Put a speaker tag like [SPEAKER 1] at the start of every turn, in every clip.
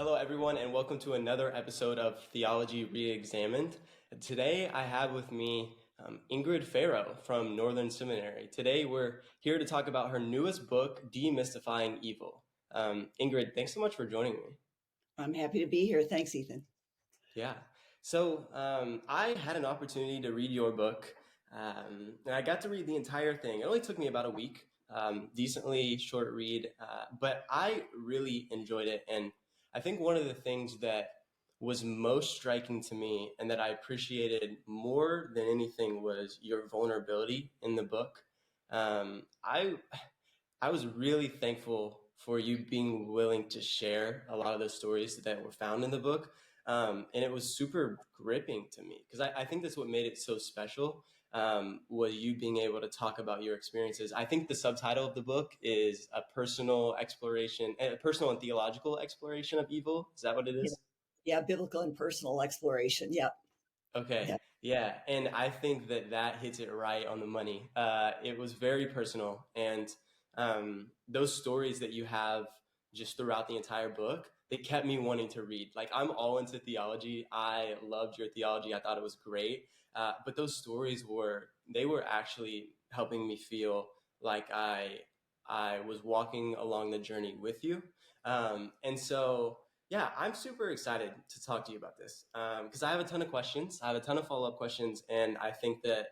[SPEAKER 1] Hello, everyone, and welcome to another episode of Theology Reexamined. Today, I have with me Ingrid Faro from Northern Seminary. Today, we're here to talk about her newest book, Demystifying Evil. Ingrid, thanks so much for joining me.
[SPEAKER 2] I'm happy to be here. Thanks, Ethan.
[SPEAKER 1] Yeah. I had an opportunity to read your book, and I got to read the entire thing. It only took me about a week, decently short read, but I really enjoyed it. And I think one of the things that was most striking to me and that I appreciated more than anything was your vulnerability in the book. Um, I I was really thankful for you being willing to share a lot of the stories that were found in the book. And it was super gripping to me because I think that's what made it so special, was you being able to talk about your experiences. I think the subtitle of the book is a personal exploration, a personal and theological exploration of evil. Is that what it
[SPEAKER 2] Yeah,
[SPEAKER 1] is?
[SPEAKER 2] yeah, biblical and personal exploration. Yeah,
[SPEAKER 1] Okay.
[SPEAKER 2] yeah,
[SPEAKER 1] Yeah. And I think that that hits it right on the money. It was very personal. And those stories that you have just throughout the entire book, they kept me wanting to read. Like, I'm all into theology. I loved your theology. I thought it was great. But those stories they were actually helping me feel like I was walking along the journey with you. Yeah, I'm super excited to talk to you about this because I have a ton of questions. I have a ton of follow-up questions, and I think that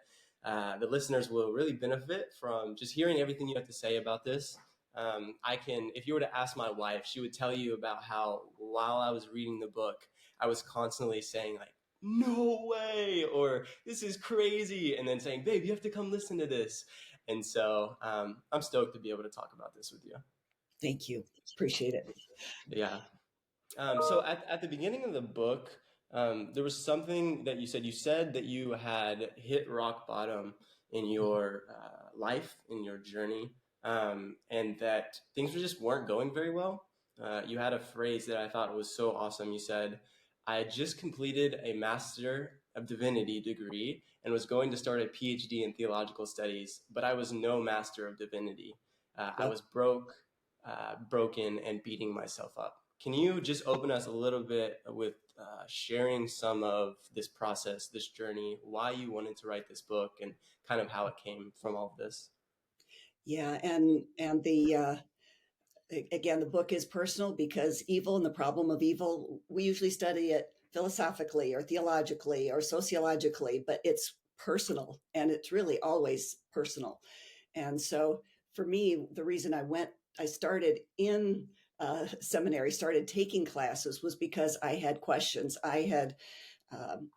[SPEAKER 1] the listeners will really benefit from just hearing everything you have to say about this. If you were to ask my wife, she would tell you about how while I was reading the book, I was constantly saying like, "No way," or "This is crazy," and then saying, "Babe, you have to come listen to this." I'm stoked to be able to talk about this with you.
[SPEAKER 2] thank you. Appreciate it.
[SPEAKER 1] Yeah. At the beginning of the book, there was something that you said. You said that you had hit rock bottom in your life, in your journey, and that things just weren't going very well. You had a phrase that I thought was so awesome. You said, "I had just completed a Master of Divinity degree and was going to start a PhD in theological studies, but I was no Master of Divinity. I
[SPEAKER 2] Yep.
[SPEAKER 1] was broken, and beating myself up." Can you just open us a little bit with sharing some of this process, this journey, why you wanted to write this book, and kind of how it came from all of this?
[SPEAKER 2] Yeah, and the again, the book is personal because evil and the problem of evil, we usually study it philosophically or theologically or sociologically, but it's personal, and it's really always personal. And so for me, the reason I started in seminary, started taking classes was because I had questions. I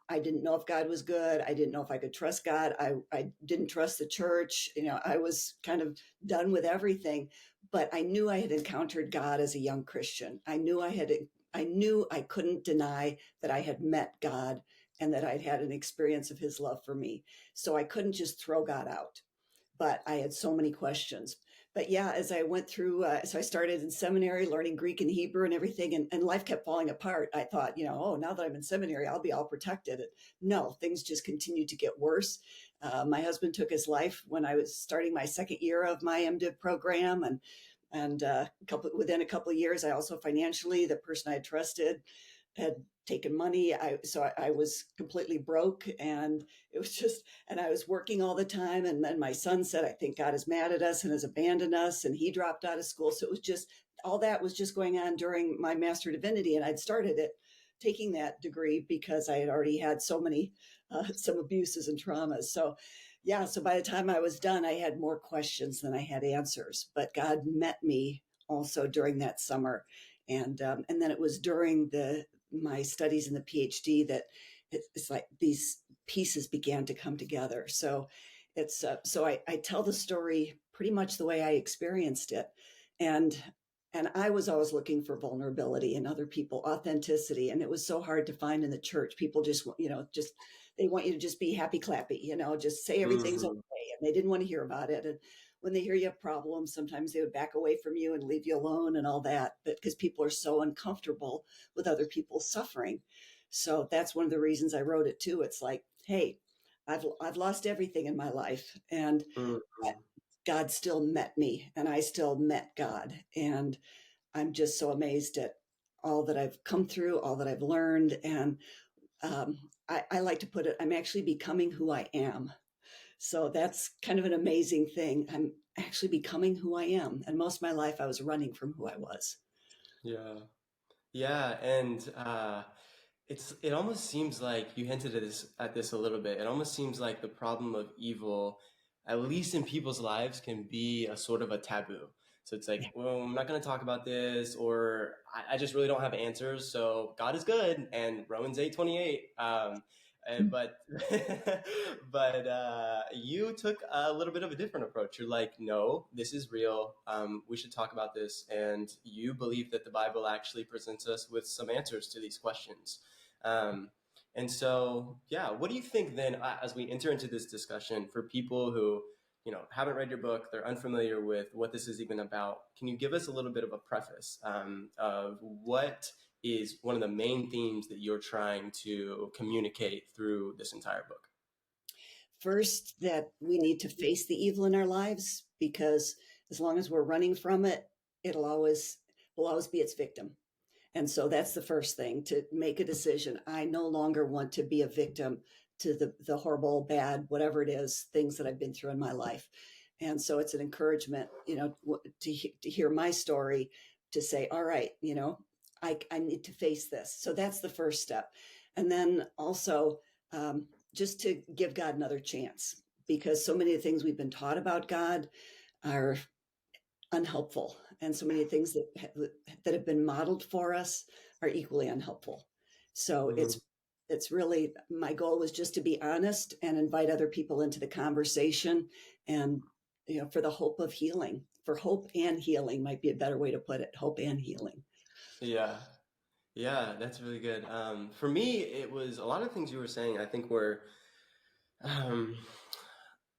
[SPEAKER 2] didn't know if God was good. I didn't know if I could trust God. I didn't trust the church. I was kind of done with everything, but I knew I had encountered God as a young Christian. I knew I couldn't deny that I had met God and that I'd had an experience of his love for me. So I couldn't just throw God out, but I had so many questions. But yeah, as I went through, so I started in seminary learning Greek and Hebrew and everything, and life kept falling apart. I thought, oh, now that I'm in seminary, I'll be all protected. And no, things just continued to get worse. My husband took his life when I was starting my second year of my MDiv program, and within a couple of years, I also financially, the person I had trusted had taken money. I was completely broke, and it was just, and I was working all the time. And then my son said, I think God is mad at us and has abandoned us. And he dropped out of school. So it was just, all that was just going on during my Master of Divinity. And I'd started it, taking that degree because I had already had some abuses and traumas. So yeah, so by the time I was done, I had more questions than I had answers, but God met me also during that summer. And then it was during my studies in the PhD that it's like these pieces began to come together. So I tell the story pretty much the way I experienced it, and and I was always looking for vulnerability in other people, authenticity, and it was so hard to find in the church. People just they want you to just be happy clappy, just say everything's
[SPEAKER 1] Mhm.
[SPEAKER 2] okay, and they didn't want to hear about it. And when they hear you have problems, sometimes they would back away from you and leave you alone and all that, but because people are so uncomfortable with other people's suffering. So that's one of the reasons I wrote it too. It's like, hey, I've lost everything in my life, and
[SPEAKER 1] Mhm.
[SPEAKER 2] God still met me, and I still met God, and I'm just so amazed at all that I've come through, all that I've learned. And I like to put it, I'm actually becoming who I am. So that's kind of an amazing thing. I'm actually becoming who I am. And most of my life, I was running from who I was.
[SPEAKER 1] Yeah. Yeah, and it almost seems like you hinted at this a little bit. It almost seems like the problem of evil, at least in people's lives, can be a sort of a taboo. So it's like,
[SPEAKER 2] Yeah.
[SPEAKER 1] well, I'm not going to talk about this, or I just really don't have answers. So God is good, and Romans 8:28. But you took a little bit of a different approach. You're like, no, this is real. We should talk about this, and you believe that the Bible actually presents us with some answers to these questions. Um, and so, yeah, what do you think then, as we enter into this discussion, for people who haven't read your book, they're unfamiliar with what this is even about? Can you give us a little bit of a preface of what is one of the main themes that you're trying to communicate through this entire book?
[SPEAKER 2] First, that we need to face the evil in our lives, because as long as we're running from it, it'll always will always be its victim. And so that's the first thing, to make a decision. I no longer want to be a victim to the horrible, bad, whatever it is, things that I've been through in my life. And so it's an encouragement, to hear my story, to say, all right, I need to face this. So that's the first step. And then also, just to give God another chance, because so many of the things we've been taught about God are unhelpful, and so many things that have been modeled for us are equally unhelpful. So
[SPEAKER 1] Mhm.
[SPEAKER 2] it's really, my goal was just to be honest and invite other people into the conversation, and for the hope of healing, for hope and healing might be a better way to put it, hope and healing.
[SPEAKER 1] Yeah, yeah, that's really good. For me, it was a lot of things you were saying. I think were um,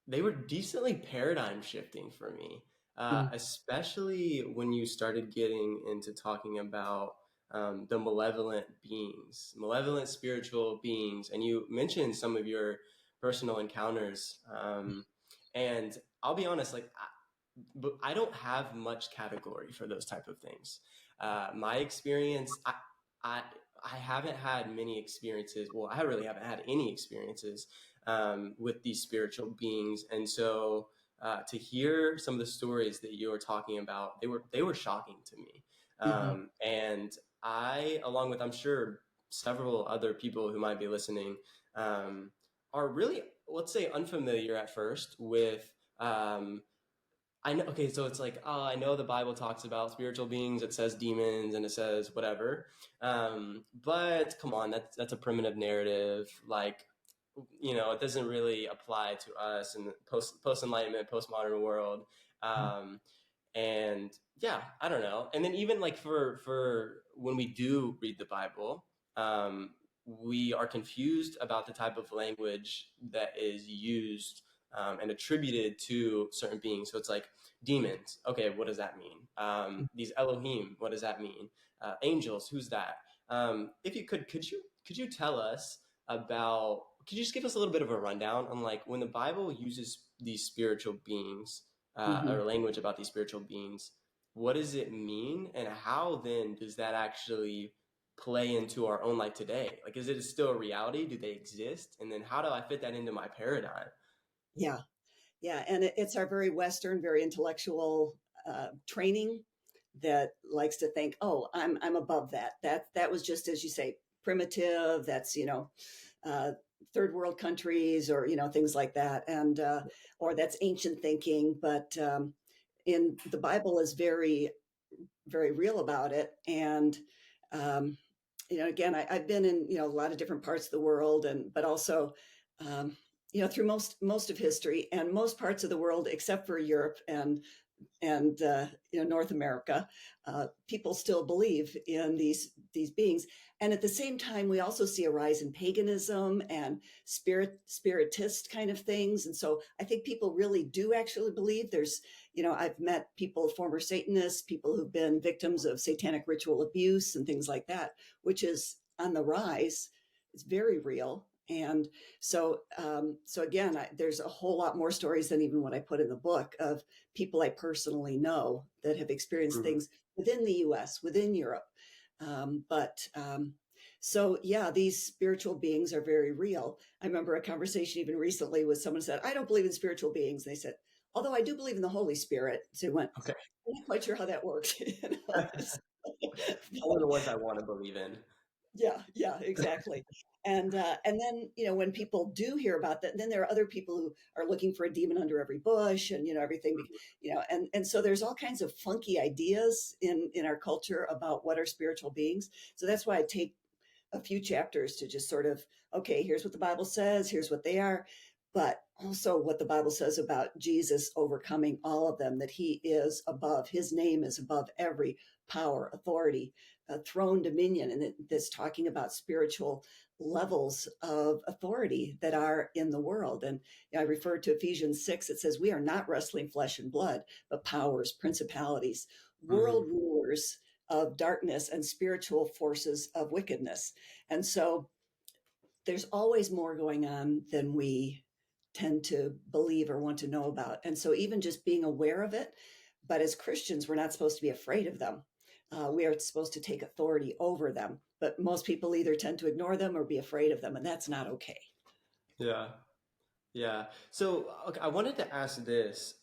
[SPEAKER 1] they were decently paradigm shifting for me,
[SPEAKER 2] Mm.
[SPEAKER 1] especially when you started getting into talking about the malevolent spiritual beings, and you mentioned some of your personal encounters. And I'll be honest, like, but I don't have much category for those type of things. My experience, I, I haven't had many experiences. Well, I really haven't had any experiences with these spiritual beings, and so to hear some of the stories that you were talking about, they were shocking to me.
[SPEAKER 2] Hmm.
[SPEAKER 1] And I, along with I'm sure several other people who might be listening, are really, let's say, unfamiliar at first with. I know. Okay, so it's like, oh, I know the Bible talks about spiritual beings. It says demons and it says whatever. But come on, that's a primitive narrative. Like, it doesn't really apply to us in the post enlightenment, postmodern world. Um, and yeah, I don't know. And then even like for when we do read the Bible, um, we are confused about the type of language that is used and attributed to certain beings. So it's like demons. Okay, what does that mean? These Elohim, what does that mean? Angels, who's that? If you could you tell us about? Could you just give us a little bit of a rundown on, like, when the Bible uses these spiritual beings
[SPEAKER 2] Hmm.
[SPEAKER 1] or language about these spiritual beings, what does it mean, and how then does that actually play into our own life today? Like, is it still a reality? Do they exist? And then how do I fit that into my paradigm?
[SPEAKER 2] Yeah. Yeah, and it's our very Western, very intellectual training that likes to think, "Oh, I'm above that. That was just, as you say, primitive. That's uh, third world countries, or things like that, and or that's ancient thinking." But in the Bible is very, very real about it, and um, again, I've been in a lot of different parts of the world, and but also through most of history, and most parts of the world except for Europe and North America, people still believe in these beings. And at the same time, we also see a rise in paganism and spiritist kind of things. And so I think people really do actually believe. I've met people, former Satanists, people who've been victims of satanic ritual abuse and things like that, which is on the rise. It's very real. And so again, there's a whole lot more stories than even what I put in the book, of people I personally know that have experienced
[SPEAKER 1] Mhm.
[SPEAKER 2] things within the US, within Europe. But so yeah, these spiritual beings are very real. I remember a conversation even recently with someone said, I don't believe in spiritual beings. They said, although I do believe in the Holy Spirit. So I went,
[SPEAKER 1] Okay.
[SPEAKER 2] I'm not quite sure how that works.
[SPEAKER 1] Those are the ones I want to believe in.
[SPEAKER 2] Yeah, yeah, exactly. And then when people do hear about that, then there are other people who are looking for a demon under every bush, and everything, and so there's all kinds of funky ideas in our culture about what are spiritual beings. So that's why I take a few chapters to just sort of, okay, here's what the Bible says, here's what they are, but also what the Bible says about Jesus overcoming all of them, that he is above, his name is above every power, authority, throne, dominion. And that's talking about spiritual levels of authority that are in the world. And I refer to Ephesians 6, it says, we are not wrestling flesh and blood, but powers, principalities,
[SPEAKER 1] Mm-hmm.
[SPEAKER 2] world rulers of darkness and spiritual forces of wickedness. And so there's always more going on than we tend to believe or want to know about. And so even just being aware of it, but as Christians, we're not supposed to be afraid of them. We are supposed to take authority over them. But most people either tend to ignore them or be afraid of them, and that's not okay.
[SPEAKER 1] Yeah. Yeah. So okay, I wanted to ask this.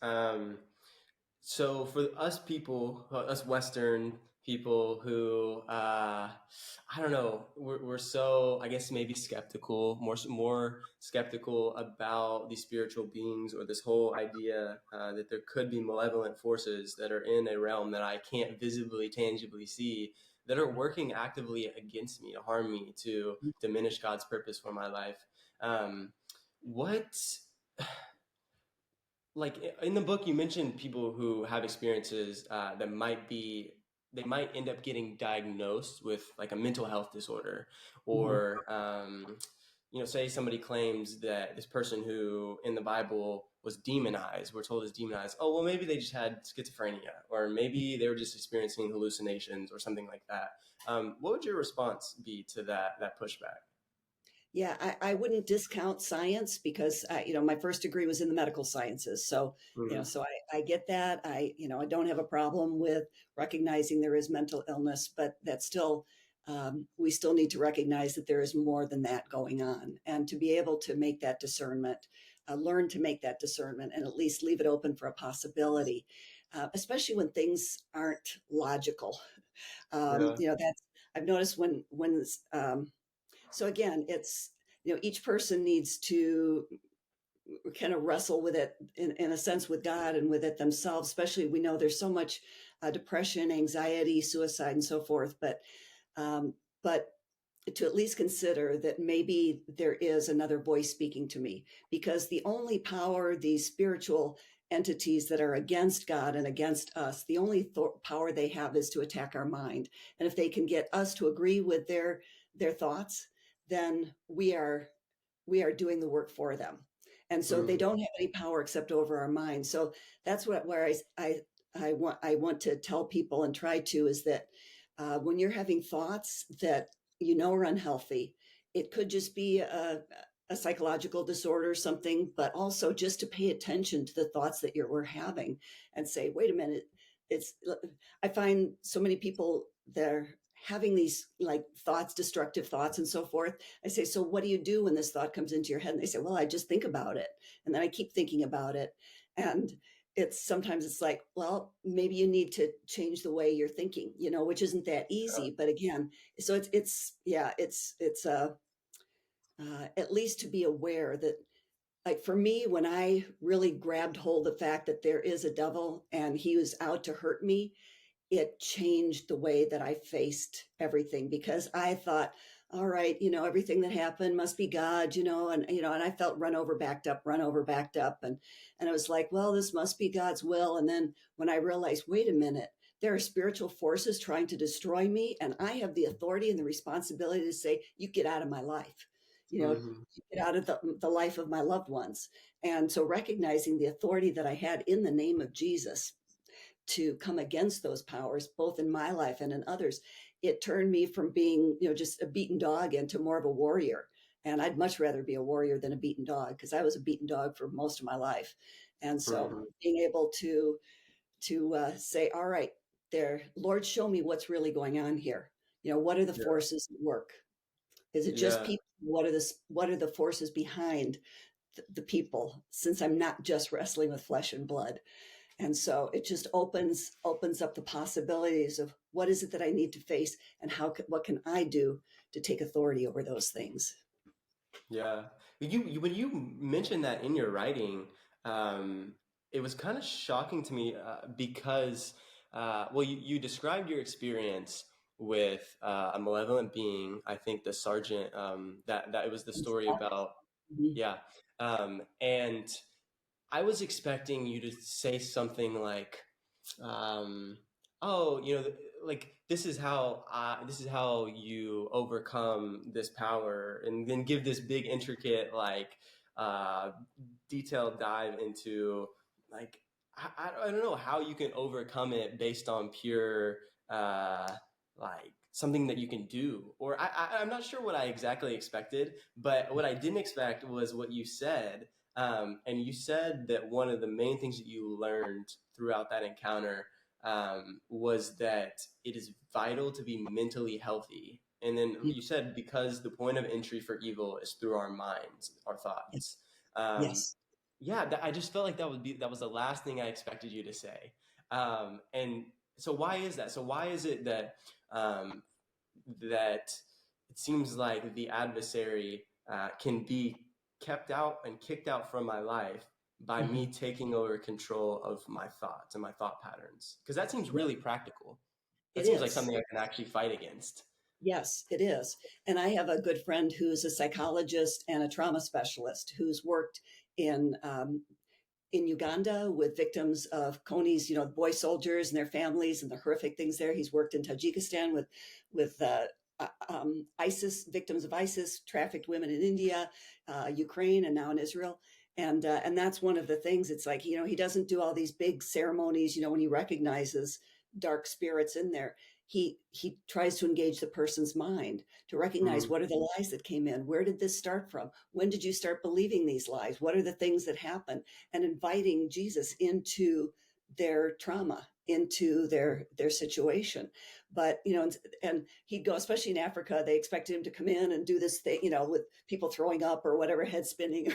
[SPEAKER 1] So for us people, us Western people who, I don't know, we're so, I guess maybe skeptical, more skeptical about these spiritual beings or this whole idea that there could be malevolent forces that are in a realm that I can't visibly, tangibly see that are working actively against me to harm me, to diminish God's purpose for my life. Um, what like in the book you mentioned people who have experiences that might be they might end up getting diagnosed with like a mental health disorder
[SPEAKER 2] Mhm.
[SPEAKER 1] or say somebody claims that this person who in the Bible was demonized, we're told is demonized, oh well maybe they just had schizophrenia or maybe they were just experiencing hallucinations or something like that. What would your response be to that pushback?
[SPEAKER 2] Yeah, I wouldn't discount science because my first degree was in the medical sciences. So,
[SPEAKER 1] Mm-hmm.
[SPEAKER 2] so I get that. I don't have a problem with recognizing there is mental illness, but that still, we still need to recognize that there is more than that going on, and to be able to make that discernment, learn to make that discernment, and at least leave it open for a possibility, especially when things aren't logical.
[SPEAKER 1] Yeah.
[SPEAKER 2] That's I've noticed when so again, it's each person needs to kind of wrestle with it in a sense with God and with it themselves. Especially, we know there's so much depression, anxiety, suicide, and so forth. But to at least consider that maybe there is another voice speaking to me, because the only power these spiritual entities that are against God and against us, the only power they have is to attack our mind. And if they can get us to agree with their thoughts, then we are doing the work for them. And so they
[SPEAKER 1] Mm-hmm.
[SPEAKER 2] don't have any power except over our mind. So that's where I want to tell people and try to is that when you're having thoughts that are unhealthy, it could just be a psychological disorder or something, but also just to pay attention to the thoughts that we're having and say, wait a minute, it's I find so many people they're having these like thoughts, destructive thoughts and so forth. I say, so what do you do when this thought comes into your head? And they say, well, I just think about it. And then I keep thinking about it. And sometimes it's like, well, maybe you need to change the way you're thinking, which isn't that easy. But again, so it's at least to be aware that, like, for me, when I really grabbed hold of the fact that there is a devil and he was out to hurt me, it changed the way that I faced everything, because I thought, all right, everything that happened must be God, and I felt run over, backed up. And I was like, well, this must be God's will. And then when I realized, wait a minute, there are spiritual forces trying to destroy me, and I have the authority and the responsibility to say, you get out of my life,
[SPEAKER 1] Mm-hmm.
[SPEAKER 2] you get out of the life of my loved ones. And so recognizing the authority that I had in the name of Jesus to come against those powers, both in my life and in others, it turned me from being, just a beaten dog into more of a warrior. And I'd much rather be a warrior than a beaten dog, because I was a beaten dog for most of my life. And so
[SPEAKER 1] Mm-hmm.
[SPEAKER 2] being able to say, all right, there, Lord, show me what's really going on here. What are the
[SPEAKER 1] Yeah.
[SPEAKER 2] forces at work? Is it just
[SPEAKER 1] Yeah.
[SPEAKER 2] people? What are the forces behind the people, since I'm not just wrestling with flesh and blood? And so it just opens up the possibilities of what is it that I need to face, and what can I do to take authority over those things.
[SPEAKER 1] Yeah. When you mentioned that in your writing, um, it was kind of shocking to me because, well, you described your experience with a malevolent being. I think the sergeant, that it was the story about,
[SPEAKER 2] Mhm.
[SPEAKER 1] yeah. And I was expecting you to say something like, um, "Oh, like this is how you overcome this power," and then give this big, intricate, like, uh, detailed dive into, like, I don't know how you can overcome it based on pure, uh, like something that you can do, or I'm not sure what I exactly expected, but what I didn't expect was what you said. And you said that one of the main things that you learned throughout that encounter was that it is vital to be mentally healthy. And then
[SPEAKER 2] Mhm.
[SPEAKER 1] you said because the point of entry for evil is through our minds, our thoughts. Um,
[SPEAKER 2] Yes.
[SPEAKER 1] yeah, I just felt like that was the last thing I expected you to say. And so why is that? So why is it that um, that it seems like the adversary can be kept out and kicked out from my life by me
[SPEAKER 2] Mhm.
[SPEAKER 1] taking over control of my thoughts and my thought patterns? Because that seems
[SPEAKER 2] Yeah,
[SPEAKER 1] really practical. That
[SPEAKER 2] it
[SPEAKER 1] seems like
[SPEAKER 2] is.
[SPEAKER 1] something I can actually fight against.
[SPEAKER 2] Yes, it is. And I have a good friend who's a psychologist and a trauma specialist who's worked in in Uganda with victims of Kony's, boy soldiers and their families and the horrific things there. He's worked in Tajikistan with ISIS, victims of ISIS, trafficked women in India, Ukraine, and now in Israel. And that's one of the things. It's like, he doesn't do all these big ceremonies. When he recognizes dark spirits in there, he tries to engage the person's mind to recognize,
[SPEAKER 1] Mm,
[SPEAKER 2] what are the lies that came in, where did this start from, when did you start believing these lies, what are the things that happen, and inviting Jesus into their trauma, into their situation. But and he'd go, especially in Africa, they expected him to come in and do this thing, with people throwing up or whatever, head spinning.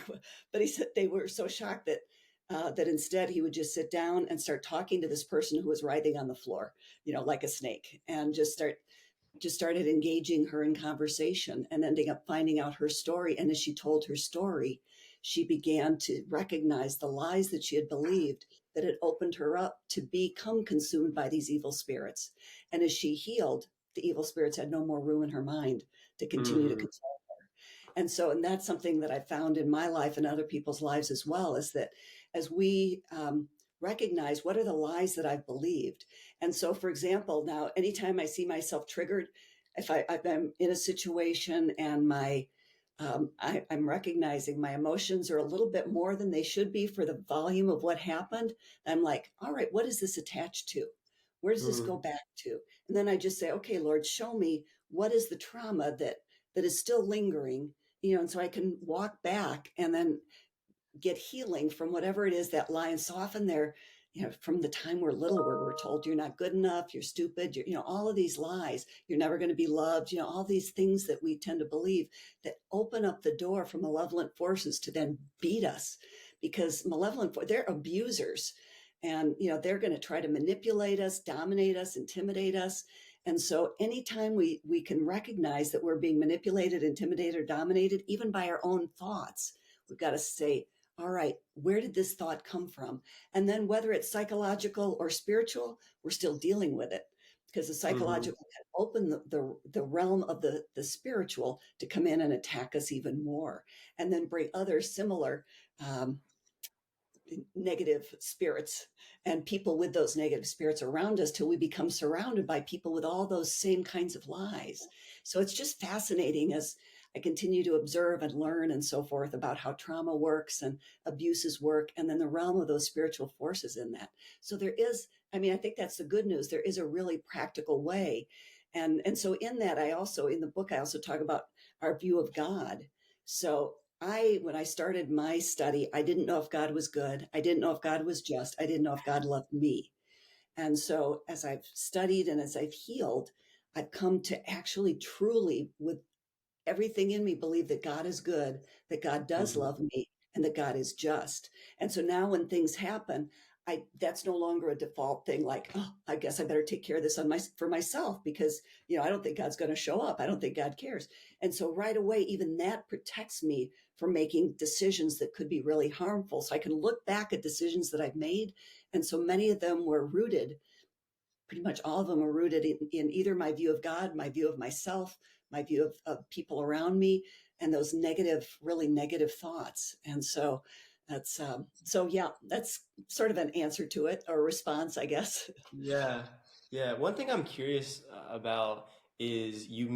[SPEAKER 2] But he said they were so shocked that instead he would just sit down and start talking to this person who was writhing on the floor, like a snake, and just started engaging her in conversation and ending up finding out her story. And as she told her story, she began to recognize the lies that she had believed, that had opened her up to become consumed by these evil spirits. And as she healed, the evil spirits had no more room in her mind to continue to
[SPEAKER 1] hmm
[SPEAKER 2] control. And that's something that I found in my life and other people's lives as well, is that as we recognize, what are the lies that I've believed. And so, for example, now anytime I see myself triggered, if I'm in a situation and I'm recognizing my emotions are a little bit more than they should be for the volume of what happened, I'm like, all right, what is this attached to? Where does this go
[SPEAKER 1] mm,
[SPEAKER 2] back to? And then I just say, okay, Lord, show me, what is the trauma that is still lingering, and so I can walk back and then get healing from whatever it is that lie. And so often they're, from the time we're little, where we're told you're not good enough, you're stupid, all of these lies, you're never going to be loved, all these things that we tend to believe, that open up the door for malevolent forces to then beat us, because they're abusers. And they're going to try to manipulate us, dominate us, intimidate us. And so anytime we can recognize that we're being manipulated, intimidated, or dominated, even by our own thoughts, we've got to say, all right, where did this thought come from? And then whether it's psychological or spiritual, we're still dealing with it, because the
[SPEAKER 1] hmm
[SPEAKER 2] psychological can open the realm of the spiritual to come in and attack us even more, and then bring other similar um, negative spirits and people with those negative spirits around us, till we become surrounded by people with all those same kinds of lies. So it's just fascinating as I continue to observe and learn and so forth about how trauma works and abuses work, and then the realm of those spiritual forces in that. So there is, I mean, I think that's the good news. There is a really practical way. And so in that, in the book, I also talk about our view of God. So when I started my study, I didn't know if God was good. I didn't know if God was just. I didn't know if God loved me. And so as I've studied and as I've healed, I've come to actually truly, with everything in me, believe that God is good, that God does
[SPEAKER 1] Mhm.
[SPEAKER 2] love me, and that God is just. And so now when things happen, that's no longer a default thing like, oh, I guess I better take care of this for myself because, I don't think God's going to show up. I don't think God cares. And so right away, even that protects me from making decisions that could be really harmful. So I can look back at decisions that I've made. And so many of them were rooted, pretty much all of them are rooted in either my view of God, my view of myself, my view of people around me, and those negative, really negative thoughts. And so yeah, that's sort of an answer to it, or a response, I guess.
[SPEAKER 1] Yeah. Yeah. One thing I'm curious about is you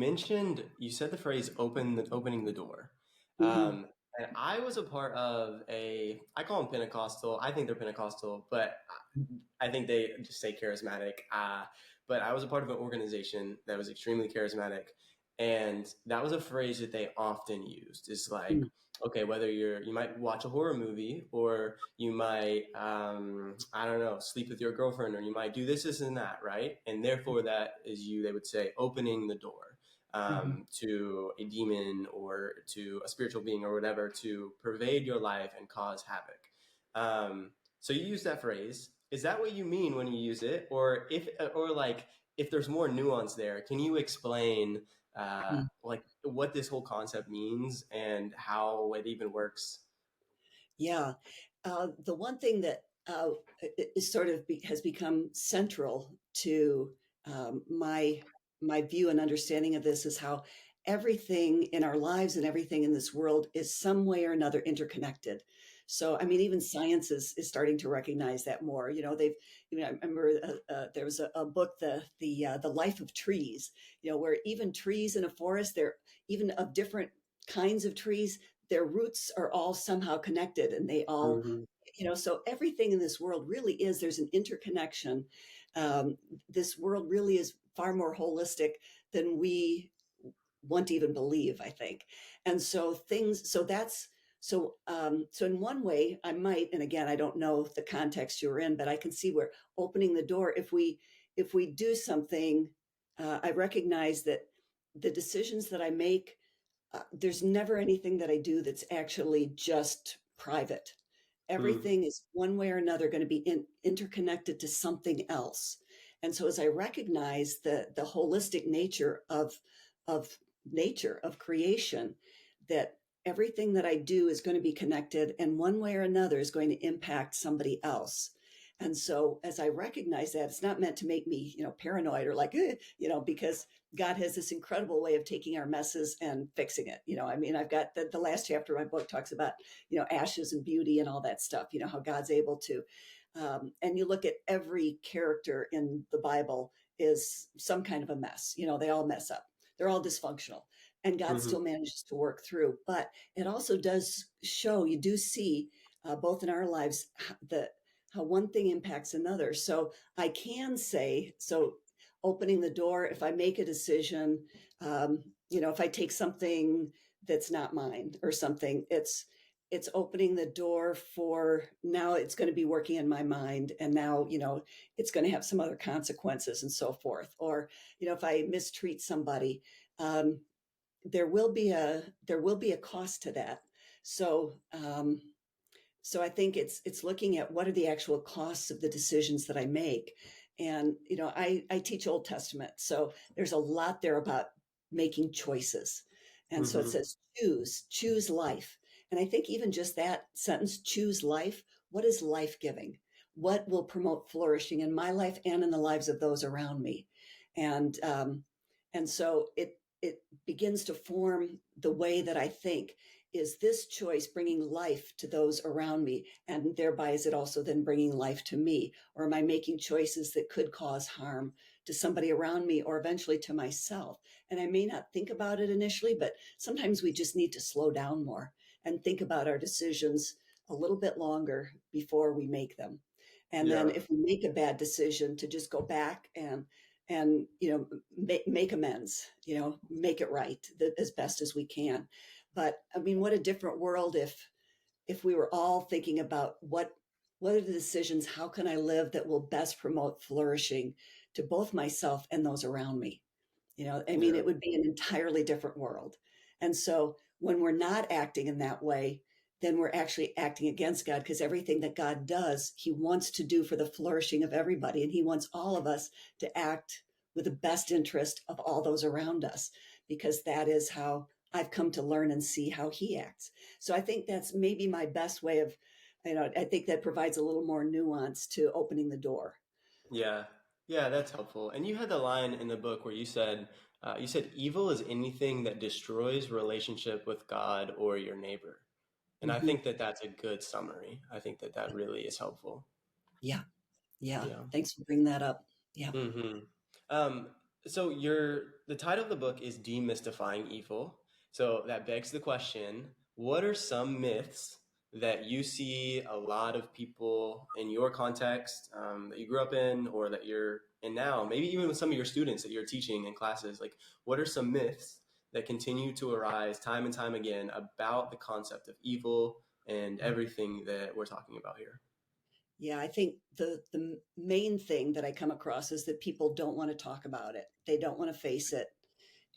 [SPEAKER 1] said the phrase opening the door.
[SPEAKER 2] Hmm.
[SPEAKER 1] Um, and I was a part of I call them Pentecostal. I think they're Pentecostal, but I think they just say charismatic. But I was a part of an organization that was extremely charismatic. And that was a phrase that they often used. It's like, okay, whether you might watch a horror movie, or you might I don't know, sleep with your girlfriend, or you might do this and that, right? And therefore that is you, they would say, opening the door
[SPEAKER 2] Hmm.
[SPEAKER 1] to a demon or to a spiritual being or whatever to pervade your life and cause havoc. So you use that phrase. Is that what you mean when you use it, or like if there's more nuance there? Can you explain like what this whole concept means and how it even works?
[SPEAKER 2] Yeah. The one thing that is sort of has become central to my view and understanding of this is how everything in our lives and everything in this world is some way or another interconnected. So, I mean, even science is starting to recognize that more. I remember there was a book, the Life of Trees. Where even trees in a forest, they're even of different kinds of trees, their roots are all somehow connected, and they all,
[SPEAKER 1] Hmm.
[SPEAKER 2] so everything in this world really is, there's an interconnection. um, this world really is far more holistic than we want to even believe, I think. And so things, so that's, so in one way I might, and again, I don't know the context you're in, but I can see where opening the door, if we do something, I recognize that the decisions that I make, there's never anything that I do that's actually just private.
[SPEAKER 1] Hmm.
[SPEAKER 2] Everything is one way or another going to be interconnected to something else. And so as I recognize the holistic nature of nature, of creation, that everything that I do is going to be connected and one way or another is going to impact somebody else. And so as I recognize that, it's not meant to make me, paranoid or like, because God has this incredible way of taking our messes and fixing it. I mean, I've got the last chapter of my book talks about, ashes and beauty and all that stuff, how God's able to. And you look at every character in the Bible is some kind of a mess. They all mess up. They're all dysfunctional. And God
[SPEAKER 1] Hmm.
[SPEAKER 2] still manages to work through. But it also does show, you do see, both in our lives, that how one thing impacts another. So I can say, so opening the door, if I make a decision, if I take something that's not mine or something, it's opening the door for, now it's going to be working in my mind, and now it's going to have some other consequences and so forth. Or if I mistreat somebody, um, there will be a cost to that. So um, so I think it's looking at what are the actual costs of the decisions that I make. And I teach Old Testament, so there's a lot there about making choices. And so it
[SPEAKER 1] Hmm.
[SPEAKER 2] says choose life. And I think even just that sentence, choose life, what is life giving? What will promote flourishing in my life and in the lives of those around me? And so it begins to form the way that I think. Is this choice bringing life to those around me? And thereby, is it also then bringing life to me? Or am I making choices that could cause harm to somebody around me or eventually to myself? And I may not think about it initially, but sometimes we just need to slow down more and think about our decisions a little bit longer before we make them. And then
[SPEAKER 1] Yeah.
[SPEAKER 2] if we make a bad decision, to just go back and make amends, make it right as best as we can. But I mean, what a different world if we were all thinking about what are the decisions, how can I live that will best promote flourishing to both myself and those around me. I mean,
[SPEAKER 1] Yeah.
[SPEAKER 2] it would be an entirely different world. And so when we're not acting in that way, then we're actually acting against God, because everything that God does, he wants to do for the flourishing of everybody. And he wants all of us to act with the best interest of all those around us, because that is how I've come to learn and see how he acts. So I think that's maybe my best way of, I think that provides a little more nuance to opening the door.
[SPEAKER 1] Yeah. Yeah, that's helpful. And you had the line in the book where you said evil is anything that destroys relationship with God or your neighbor. And I
[SPEAKER 2] Hmm.
[SPEAKER 1] think that that's a good summary. I think that that really is helpful.
[SPEAKER 2] Yeah. Yeah.
[SPEAKER 1] Yeah.
[SPEAKER 2] Thanks for bringing that up. Yeah.
[SPEAKER 1] Hmm. Um, so the title of the book is Demystifying Evil. So that begs the question, what are some myths that you see a lot of people in your context that you grew up in or that you're in now, maybe even with some of your students that you're teaching in classes, like what are some myths that continue to arise time and time again about the concept of evil and everything that we're talking about here?
[SPEAKER 2] Yeah, I think the main thing that I come across is that people don't want to talk about it. They don't want to face it,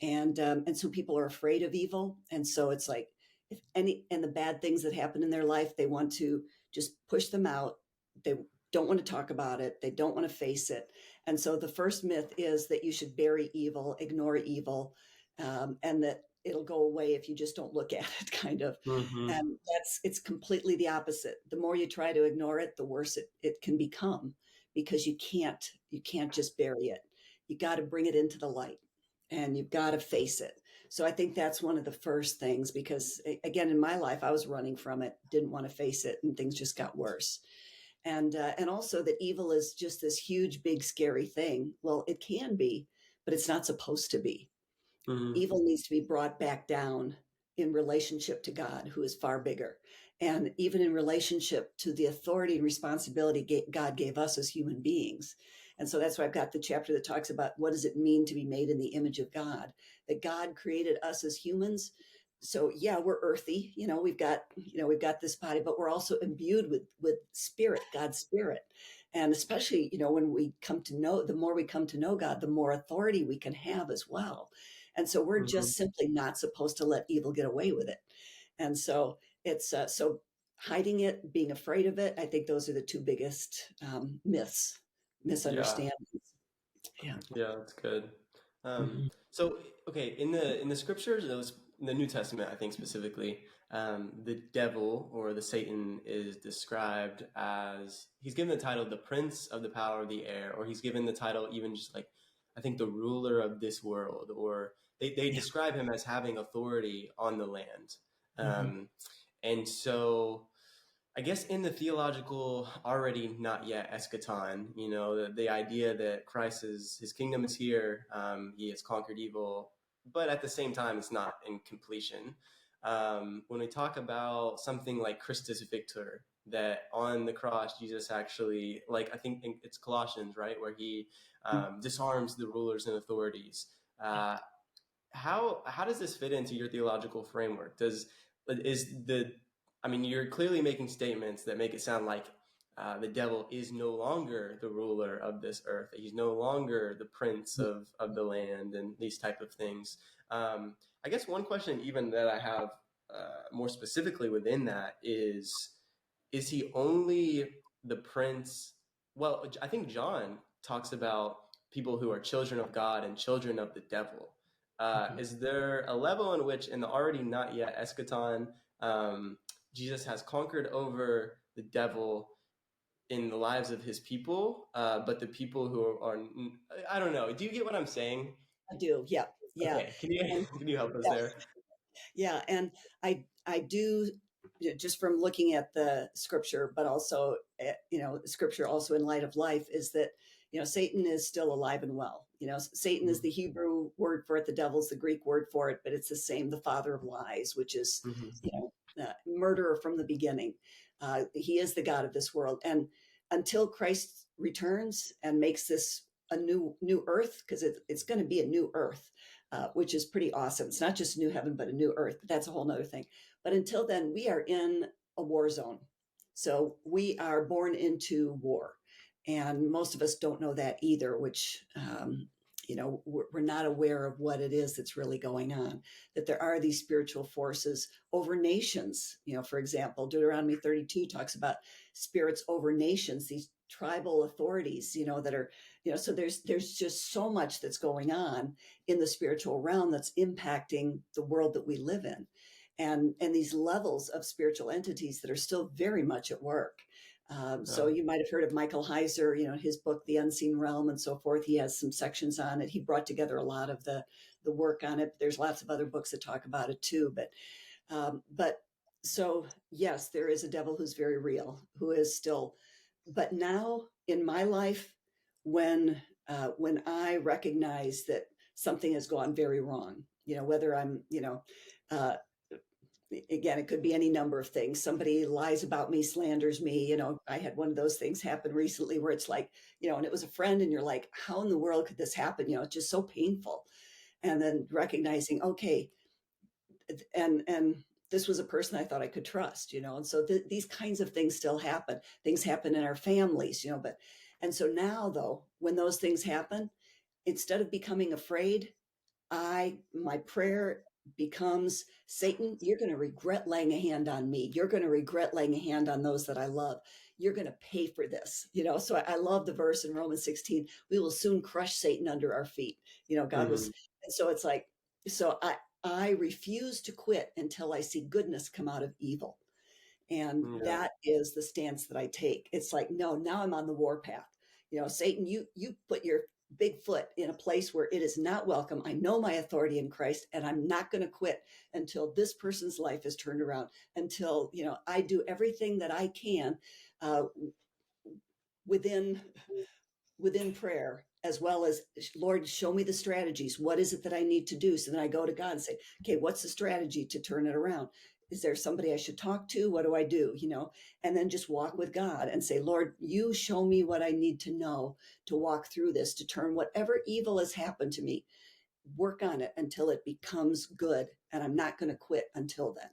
[SPEAKER 2] and so people are afraid of evil, and so it's like if any and the bad things that happen in their life, they want to just push them out. They don't want to talk about it. They don't want to face it, and so the first myth is that you should bury evil, ignore evil, and that it'll go away if you just don't look at it, kind of.
[SPEAKER 1] Hmm.
[SPEAKER 2] And it's completely the opposite. The more you try to ignore it, the worse it can become, because you can't just bury it. You got to bring it into the light, and you've got to face it. So I think that's one of the first things, because again, in my life, I was running from it, didn't want to face it, and things just got worse. And also that evil is just this huge, big, scary thing. Well, it can be, but it's not supposed to be.
[SPEAKER 1] Hmm.
[SPEAKER 2] Evil needs to be brought back down in relationship to God, who is far bigger, and even in relationship to the authority and responsibility God gave us as human beings. And so that's why I've got the chapter that talks about what does it mean to be made in the image of God, that God created us as humans. So yeah, we're earthy, we've got this body, but we're also imbued with spirit, God's spirit. And especially, when we come to know, the more we come to know God, the more authority we can have as well. And so we're
[SPEAKER 1] Hmm.
[SPEAKER 2] just simply not supposed to let evil get away with it. And so so hiding it, being afraid of it, I think those are the two biggest myths,
[SPEAKER 1] Yeah.
[SPEAKER 2] misunderstandings. Yeah.
[SPEAKER 1] Yeah, that's good.
[SPEAKER 2] Mhm.
[SPEAKER 1] So okay, in the scriptures, in the New Testament, I think specifically, the devil or the Satan is described as he's given the title the prince of the power of the air, or he's given the title even just like I think the ruler of this world, or they
[SPEAKER 2] Yeah.
[SPEAKER 1] describe him as having authority on the land.
[SPEAKER 2] Mhm.
[SPEAKER 1] Um, and so I guess in the theological, already not yet eschaton, the idea that Christ is his kingdom is here, he has conquered evil, but at the same time, it's not in completion. When we talk about something like Christus Victor, that on the cross, Jesus actually, like I think it's Colossians, right, where he disarms the rulers and authorities.
[SPEAKER 2] Yeah.
[SPEAKER 1] Uh, how does this fit into your theological framework? Is the I mean, you're clearly making statements that make it sound like the devil is no longer the ruler of this earth. He's no longer the prince of the land and these type of things. I guess one question even that I have more specifically within that is he only the prince? Well, I think John talks about people who are children of God and children of the devil.
[SPEAKER 2] Mhm.
[SPEAKER 1] Is there a level in which, in the already not yet eschaton, um, Jesus has conquered over the devil in the lives of his people, but the people who I don't know. Do you get what I'm saying?
[SPEAKER 2] I do. Yeah. Yeah.
[SPEAKER 1] Okay, can you
[SPEAKER 2] And
[SPEAKER 1] can you help us
[SPEAKER 2] yeah.
[SPEAKER 1] there?
[SPEAKER 2] Yeah, and I do, just from looking at the scripture, but also scripture also in light of life, is that Satan is still alive and well. Satan is the Hebrew word for it, the devil's the Greek word for it, but it's the same, the father of lies, which is
[SPEAKER 1] Mm-hmm.
[SPEAKER 2] murderer from the beginning. He is the god of this world, and until Christ returns and makes this a new earth, because it's going to be a new earth, which is pretty awesome. It's not just a new heaven, but a new earth. But that's a whole nother thing. But until then, we are in a war zone. So we are born into war. And most of us don't know that either, which we're not aware of what it is that's really going on, that there are these spiritual forces over nations. For example, Deuteronomy 32 talks about spirits over nations, these tribal authorities, that are, so there's just so much that's going on in the spiritual realm that's impacting the world that we live in. And these levels of spiritual entities that are still very much at work. So
[SPEAKER 1] Yeah.
[SPEAKER 2] you might have heard of Michael Heiser, his book, The Unseen Realm, and so forth. He has some sections on it. He brought together a lot of the work on it. There's lots of other books that talk about it too. But so yes, there is a devil who's very real, who is still. But now in my life, when I recognize that something has gone very wrong, whether I'm, uh, again, it could be any number of things. Somebody lies about me, slanders me. I had one of those things happen recently where it's like, and it was a friend, and you're like, how in the world could this happen? It's just so painful. And then recognizing, okay, and this was a person I thought I could trust, and so these kinds of things still happen. Things happen in our families, but, and so now though, when those things happen, instead of becoming afraid, my prayer becomes, Satan, you're going to regret laying a hand on me. You're going to regret laying a hand on those that I love. You're going to pay for this. So I love the verse in Romans 16, we will soon crush Satan under our feet. God was,
[SPEAKER 1] Hmm.
[SPEAKER 2] and so it's like, so I refuse to quit until I see goodness come out of evil. And
[SPEAKER 1] Yeah.
[SPEAKER 2] that is the stance that I take. It's like, no, now I'm on the warpath. Satan, you put your big foot in a place where it is not welcome. I know my authority in Christ, and I'm not going to quit until this person's life is turned around, until, I do everything that I can uh, within within prayer, as well as, Lord, show me the strategies. What is it that I need to do? So then I go to God and say, okay, what's the strategy to turn it around? Is there somebody I should talk to? What do I do? And then just walk with God and say, Lord, you show me what I need to know to walk through this, to turn whatever evil has happened to me, work on it until it becomes good. And I'm not going to quit until then.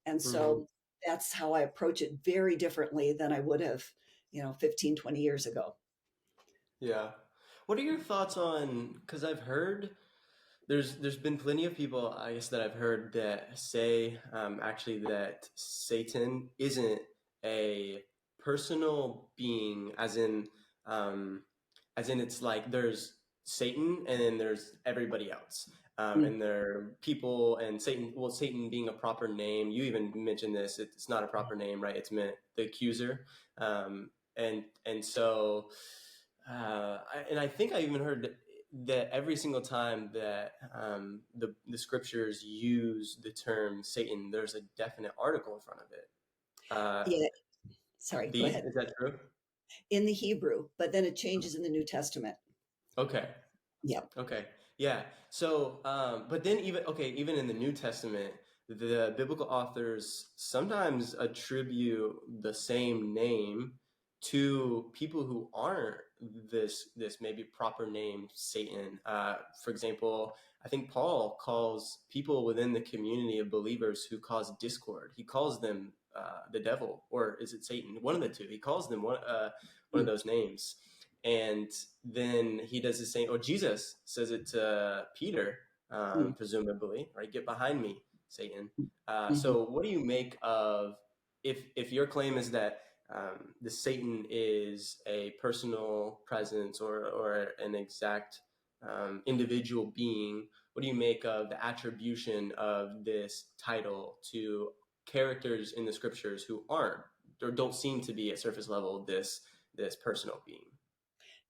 [SPEAKER 2] And
[SPEAKER 1] Hmm.
[SPEAKER 2] so that's how I approach it, very differently than I would have, 15, 20 years ago.
[SPEAKER 1] Yeah. What are your thoughts on? Because I've heard there's been plenty of people, I guess, that I've heard that say actually that Satan isn't a personal being, um, as in it's like there's Satan and then there's everybody else.
[SPEAKER 2] Mm.
[SPEAKER 1] And there are people and Satan, well, Satan being a proper name, you even mentioned this, it's not a proper name, right? It's meant the accuser. And so, and I think I even heard that every single time that the scriptures use the term Satan, there's a definite article in front of it.
[SPEAKER 2] Yeah. Sorry, go
[SPEAKER 1] The
[SPEAKER 2] ahead.
[SPEAKER 1] is that true?
[SPEAKER 2] In the Hebrew, but then it changes in the New Testament.
[SPEAKER 1] Okay.
[SPEAKER 2] Yeah.
[SPEAKER 1] Okay. Yeah. So, but then even in the New Testament, the biblical authors sometimes attribute the same name to people who aren't this maybe proper name Satan. For example, I think Paul calls people within the community of believers who cause discord. He calls them the devil, or is it Satan? One of the two. He calls them one of
[SPEAKER 2] Mm,
[SPEAKER 1] those names. And then he does the same, or Jesus says it to Peter,
[SPEAKER 2] mm,
[SPEAKER 1] presumably, right? Get behind me, Satan.
[SPEAKER 2] mhm.
[SPEAKER 1] So, what do you make of if your claim is that the Satan is a personal presence or an exact individual being? What do you make of the attribution of this title to characters in the scriptures who aren't or don't seem to be at surface level this personal being?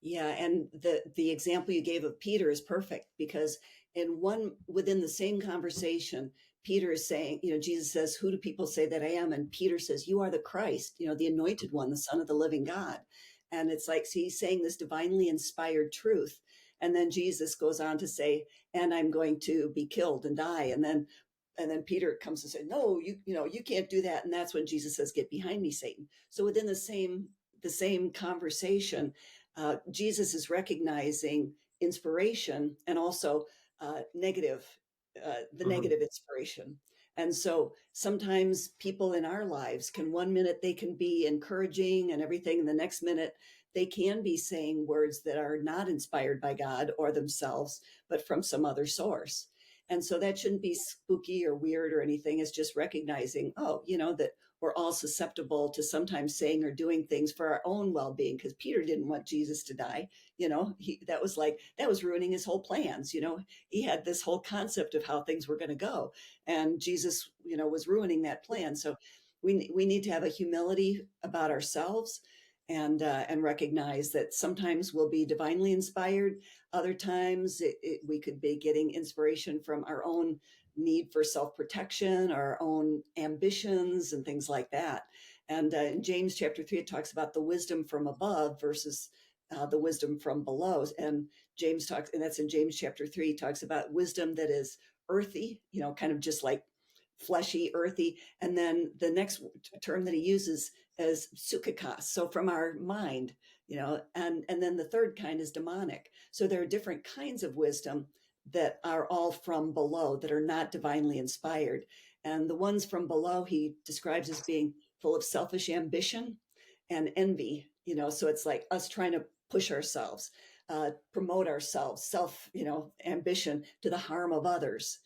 [SPEAKER 2] Yeah, and the example you gave of Peter is perfect, because within the same conversation, Peter is saying, Jesus says, "Who do people say that I am?" And Peter says, "You are the Christ, the anointed one, the Son of the living God." And it's like, so he's saying this divinely inspired truth. And then Jesus goes on to say, "And I'm going to be killed and die." And then Peter comes and says, "No, you can't do that." And that's when Jesus says, "Get behind me, Satan." So within the same conversation, Jesus is recognizing inspiration, and also the
[SPEAKER 1] Hmm.
[SPEAKER 2] negative inspiration. And so sometimes people in our lives can, one minute they can be encouraging and everything, and the next minute they can be saying words that are not inspired by God or themselves, but from some other source. And so that shouldn't be spooky or weird or anything. It's just recognizing, oh, that we're all susceptible to sometimes saying or doing things for our own well-being, because Peter didn't want Jesus to die. That was ruining his whole plans. He had this whole concept of how things were going to go, and Jesus, was ruining that plan. So we need to have a humility about ourselves, and recognize that sometimes we'll be divinely inspired. Other times we could be getting inspiration from our own need for self-protection, our own ambitions and things like that. And in James chapter 3, it talks about the wisdom from above versus the wisdom from below. And that's in James chapter 3, talks about wisdom that is earthy, kind of just like fleshy, earthy. And then the next term that he uses is psychikos, so from our mind, and then the third kind is demonic. So there are different kinds of wisdom that are all from below, that are not divinely inspired. And the ones from below he describes as being full of selfish ambition and envy, so it's like us trying to push ourselves, promote ourselves, ambition to the harm of others.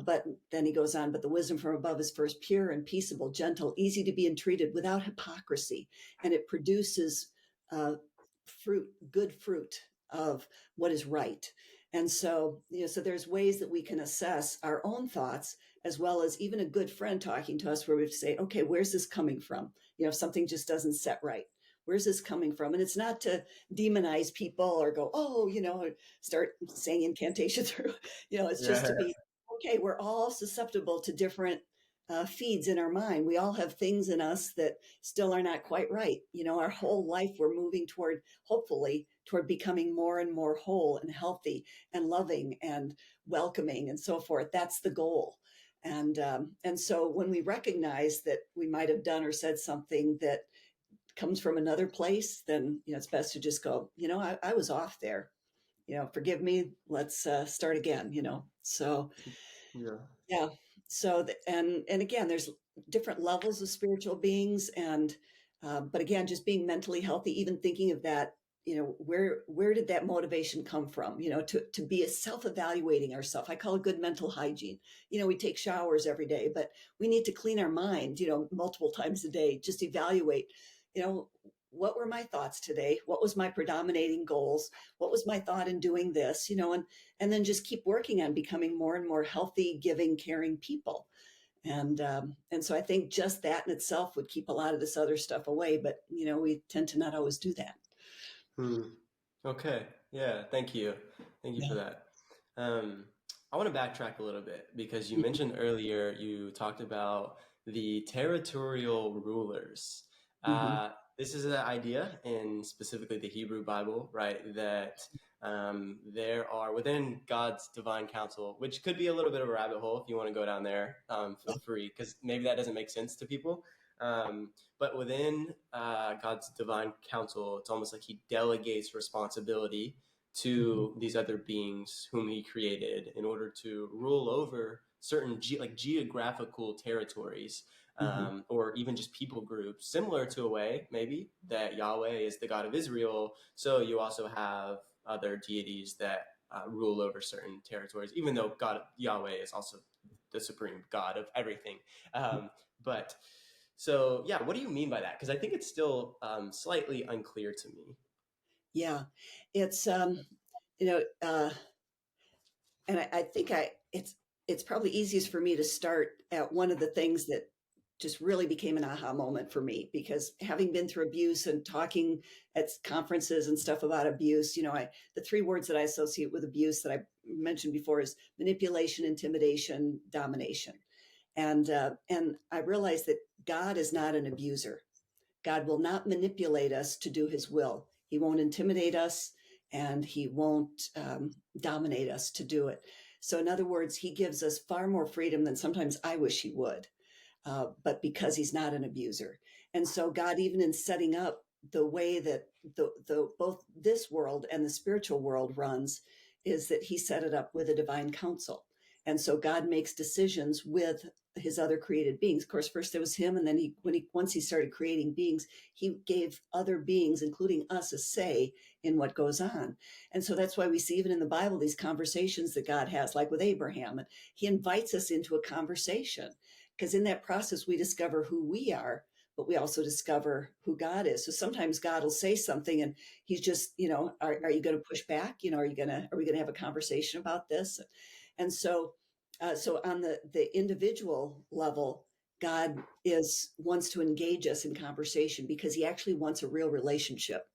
[SPEAKER 2] But then he goes on, but the wisdom from above is first pure and peaceable, gentle, easy to be entreated, without hypocrisy. And it produces good fruit of what is right. And so, so there's ways that we can assess our own thoughts, as well as even a good friend talking to us, where we have to say, okay, where's this coming from? If something just doesn't set right, where's this coming from? And it's not to demonize people or go, or start saying incantations, or, it's just to be, okay, we're all susceptible to different feeds in our mind. We all have things in us that still are not quite right. Our whole life we're moving hopefully toward becoming more and more whole and healthy and loving and welcoming and so forth. That's the goal. And so when we recognize that we might have done or said something that comes from another place, then it's best to just go, I was off there. Forgive me. Let's start again. So yeah. So and again, there's different levels of spiritual beings, and but again, just being mentally healthy, even thinking of that, where did that motivation come from? To be self-evaluating ourselves. I call it good mental hygiene. We take showers every day, but we need to clean our mind, multiple times a day. Just evaluate, what were my thoughts today? What was my predominating goals? What was my thought in doing this? And then just keep working on becoming more and more healthy, giving, caring people. And so I think just that in itself would keep a lot of this other stuff away. But we tend to not always do that.
[SPEAKER 1] Okay. Yeah. Thank you. Thank you for that. I want to backtrack a little bit, because you mentioned earlier, you talked about the territorial rulers.
[SPEAKER 2] Mm-hmm.
[SPEAKER 1] This is an idea in specifically the Hebrew Bible, right? That there are within God's divine counsel, which could be a little bit of a rabbit hole if you want to go down there. Feel free, because maybe that doesn't make sense to people. But within God's divine counsel, it's almost like he delegates responsibility to these other beings whom he created in order to rule over certain geographical territories, or even just people groups, similar to a way maybe that Yahweh is the God of Israel. So you also have other deities that rule over certain territories, even though Yahweh is also the supreme God of everything. But so, yeah, what do you mean by that? Because I think it's still slightly unclear to me.
[SPEAKER 2] Yeah, it's and I think it's probably easiest for me to start at one of the things that just really became an aha moment for me, because having been through abuse and talking at conferences and stuff about abuse, the three words that I associate with abuse that I mentioned before is manipulation, intimidation, domination. And I realized that God is not an abuser. God will not manipulate us to do his will. He won't intimidate us, and he won't dominate us to do it. So in other words, he gives us far more freedom than sometimes I wish he would, but because he's not an abuser. And so God, even in setting up the way that the both this world and the spiritual world runs, is that he set it up with a divine counsel. And so God makes decisions with his other created beings. Of course, first it was him, and then once he started creating beings, he gave other beings, including us, a say in what goes on. And so that's why we see even in the Bible these conversations that God has, like with Abraham. And he invites us into a conversation, because in that process we discover who we are, but we also discover who God is. So sometimes God will say something and he's just, are you going to push back? Are we going to have a conversation about this? And so on the individual level, God wants to engage us in conversation because he actually wants a real relationship.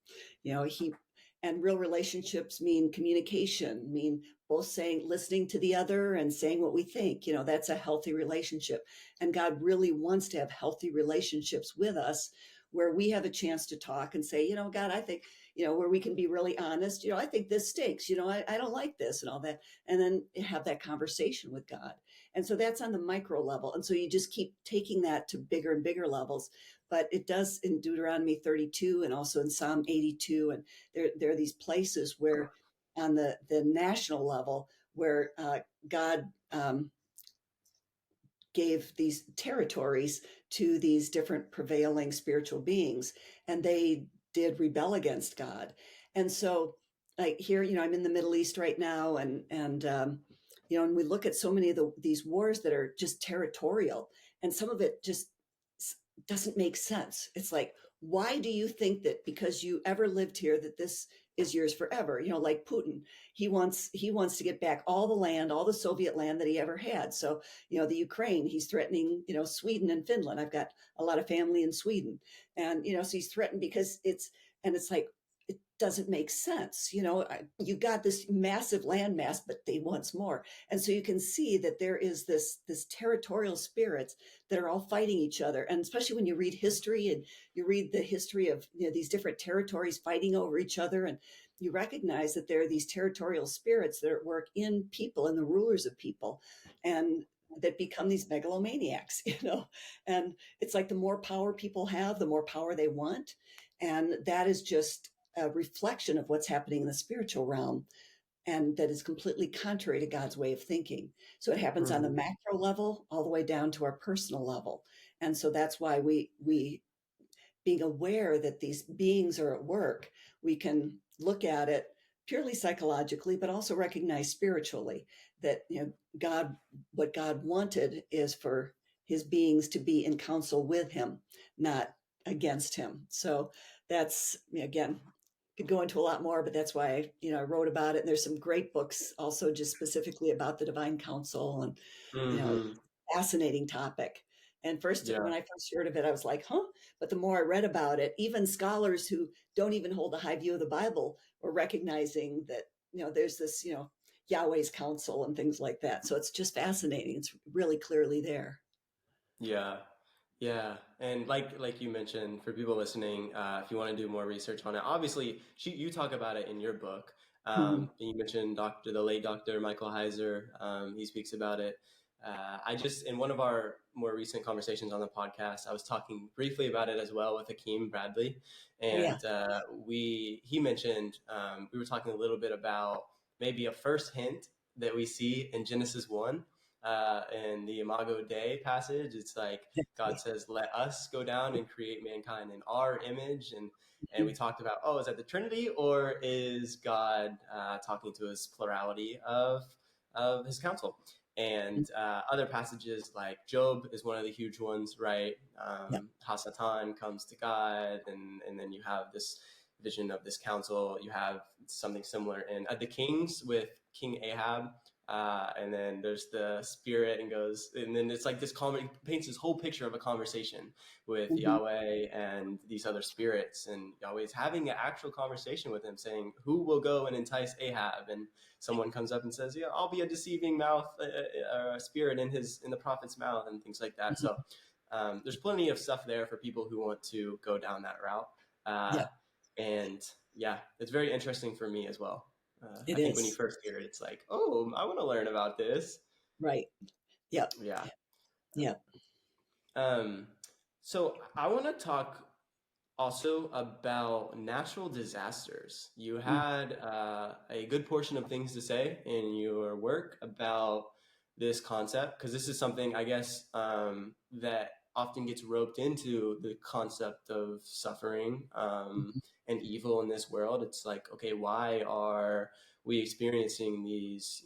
[SPEAKER 2] And real relationships mean communication, mean both listening to the other and saying what we think. That's a healthy relationship. And God really wants to have healthy relationships with us, where we have a chance to talk and say, God, I think, where we can be really honest. I think this stinks. I don't like this and all that. And then have that conversation with God. And so that's on the micro level. And so you just keep taking that to bigger and bigger levels. But it does in Deuteronomy 32 and also in Psalm 82. And there are these places where on the national level where God gave these territories to these different prevailing spiritual beings, and they did rebel against God. And so like here, I'm in the Middle East right now, and and we look at so many of these wars that are just territorial, and some of it just doesn't make sense. It's like, why do you think that because you ever lived here that this is yours forever? Like Putin, he wants to get back all the land, all the Soviet land that he ever had. So the Ukraine, he's threatening Sweden and Finland. I've got a lot of family in Sweden, and so he's threatened because it's like, it doesn't make sense. You got this massive landmass, but they want more. And so you can see that there is this territorial spirits that are all fighting each other. And especially when you read history and you read the history of these different territories fighting over each other, and you recognize that there are these territorial spirits that are at work in people and the rulers of people, and that become these megalomaniacs, and it's like the more power people have, the more power they want. And that is just a reflection of what's happening in the spiritual realm, and that is completely contrary to God's way of thinking. So it happens on the macro level all the way down to our personal level. And so that's why we being aware that these beings are at work, we can look at it purely psychologically, but also recognize spiritually that what God wanted is for his beings to be in counsel with him, not against him. So that's, again, could go into a lot more, but that's why I wrote about it. And there's some great books also just specifically about the divine counsel, and fascinating topic. And when I first heard of it, I was like, huh? But the more I read about it, even scholars who don't even hold a high view of the Bible were recognizing that, there's this, Yahweh's counsel and things like that. So it's just fascinating. It's really clearly there.
[SPEAKER 1] Yeah. Yeah, and like you mentioned, for people listening, if you want to do more research on it, obviously you talk about it in your book.
[SPEAKER 2] Mhm.
[SPEAKER 1] And you mentioned the late Dr. Michael Heiser. He speaks about it. I just, in one of our more recent conversations on the podcast, I was talking briefly about it as well with Hakeem Bradley,
[SPEAKER 2] Oh, yeah.
[SPEAKER 1] and he mentioned we were talking a little bit about maybe a first hint that we see in Genesis 1. In the Imago Dei passage, it's like God says, "Let us go down and create mankind in our image," and we talked about, oh, is that the Trinity, or is God talking to his plurality of his counsel? And other passages like Job is one of the huge ones, right?
[SPEAKER 2] Yeah.
[SPEAKER 1] Hasatan comes to God, and then you have this vision of this council. You have something similar in the Kings with King Ahab. And then there's the spirit and then it's like this paints this whole picture of a conversation with
[SPEAKER 2] Mhm.
[SPEAKER 1] Yahweh and these other spirits, and Yahweh is having an actual conversation with him, saying, "Who will go and entice Ahab?" And someone comes up and says, "Yeah, I'll be a deceiving mouth, a spirit in the prophet's mouth," and things like that.
[SPEAKER 2] Mhm.
[SPEAKER 1] So there's plenty of stuff there for people who want to go down that route, uh,
[SPEAKER 2] Yeah,
[SPEAKER 1] and yeah, it's very interesting for me as well.
[SPEAKER 2] it
[SPEAKER 1] I think when you
[SPEAKER 2] is.
[SPEAKER 1] first hear it, it's like, oh, I want to learn about this.
[SPEAKER 2] Right. Yep.
[SPEAKER 1] Yeah.
[SPEAKER 2] Yep.
[SPEAKER 1] Um, so I want to talk also about natural disasters. You
[SPEAKER 2] Mm.
[SPEAKER 1] had a good portion of things to say in your work about this concept, because this is something I guess that often gets roped into the concept of suffering and evil in this world. It's like, okay, why are we experiencing these,